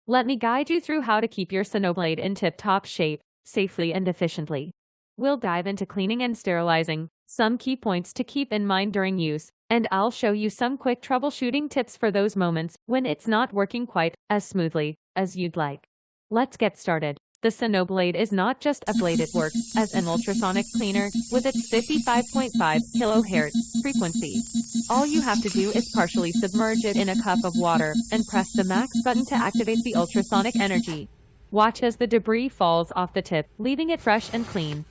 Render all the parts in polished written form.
Let me guide you through how to keep your Sonablade in tip-top shape, safely and efficiently. We'll dive into cleaning and sterilizing, some key points to keep in mind during use, and I'll show you some quick troubleshooting tips for those moments when it's not working quite as smoothly as you'd like. Let's get started. The Sonablade is not just a blade, it works as an ultrasonic cleaner with its 55.5 kHz frequency. All you have to do is partially submerge it in a cup of water and press the max button to activate the ultrasonic energy. Watch as the debris falls off the tip, leaving it fresh and clean.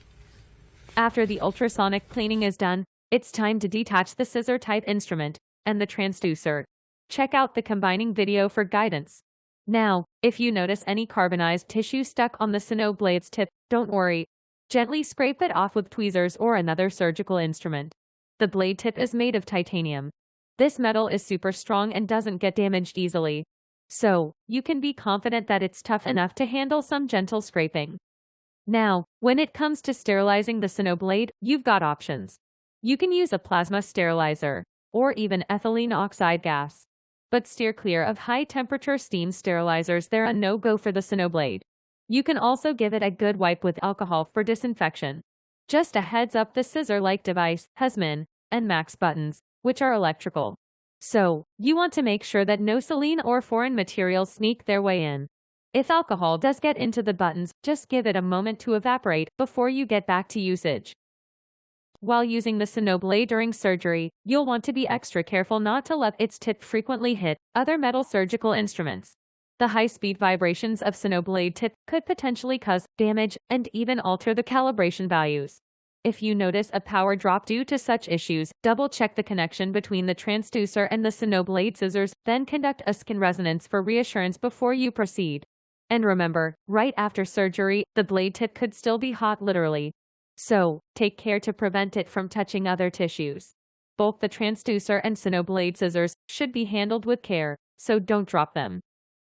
After the ultrasonic cleaning is done, it's time to detach the scissor-type instrument and the transducer. Check out the combining video for guidance. Now, if you notice any carbonized tissue stuck on the Sonoblade's tip, don't worry. Gently scrape it off with tweezers or another surgical instrument. The blade tip is made of titanium. This metal is super strong and doesn't get damaged easily. So, you can be confident that it's tough enough to handle some gentle scraping. Now, when it comes to sterilizing the Sonablade, you've got options. You can use a plasma sterilizer, or even ethylene oxide gas. But steer clear of high-temperature steam sterilizers, they're a no-go for the Sonablade. You can also give it a good wipe with alcohol for disinfection. Just a heads up, the scissor-like device has min and max buttons, which are electrical. So, you want to make sure that no saline or foreign materials sneak their way in. If alcohol does get into the buttons, just give it a moment to evaporate before you get back to usage. While using the Sonablade during surgery, you'll want to be extra careful not to let its tip frequently hit other metal surgical instruments. The high-speed vibrations of Sonablade tip could potentially cause damage and even alter the calibration values. If you notice a power drop due to such issues, double-check the connection between the transducer and the Sonablade scissors, then conduct a skin resonance for reassurance before you proceed. And remember, right after surgery, the blade tip could still be hot literally. So, take care to prevent it from touching other tissues. Both the transducer and Sonablade scissors should be handled with care, so don't drop them.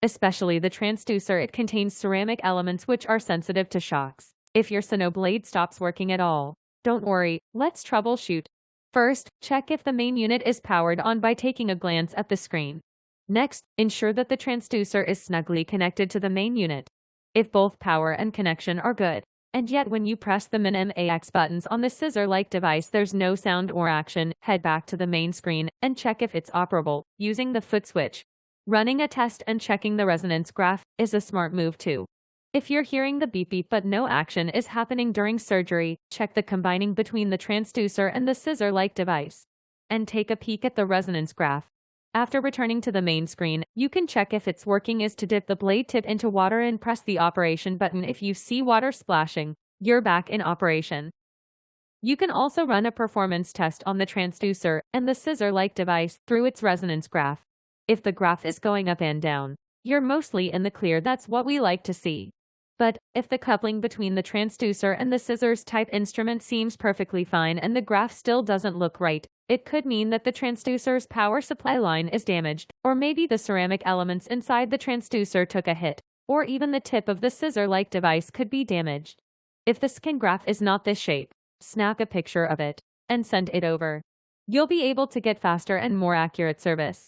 Especially the transducer, it contains ceramic elements which are sensitive to shocks. If your Sonablade stops working at all, don't worry, let's troubleshoot. First, check if the main unit is powered on by taking a glance at the screen. Next, ensure that the transducer is snugly connected to the main unit. If both power and connection are good, and yet when you press the min and max buttons on the scissor-like device there's no sound or action, head back to the main screen and check if it's operable using the foot switch. Running a test and checking the resonance graph is a smart move too. If you're hearing the beep beep but no action is happening during surgery, check the combining between the transducer and the scissor-like device. And take a peek at the resonance graph. After returning to the main screen, you can check if it's working is to dip the blade tip into water and press the operation button. If you see water splashing, you're back in operation. You can also run a performance test on the transducer and the scissor-like device through its resonance graph. If the graph is going up and down, you're mostly in the clear. That's what we like to see. But if the coupling between the transducer and the scissors-type instrument seems perfectly fine and the graph still doesn't look right, it could mean that the transducer's power supply line is damaged, or maybe the ceramic elements inside the transducer took a hit, or even the tip of the scissor-like device could be damaged. If the skin graph is not this shape, snap a picture of it and send it over. You'll be able to get faster and more accurate service.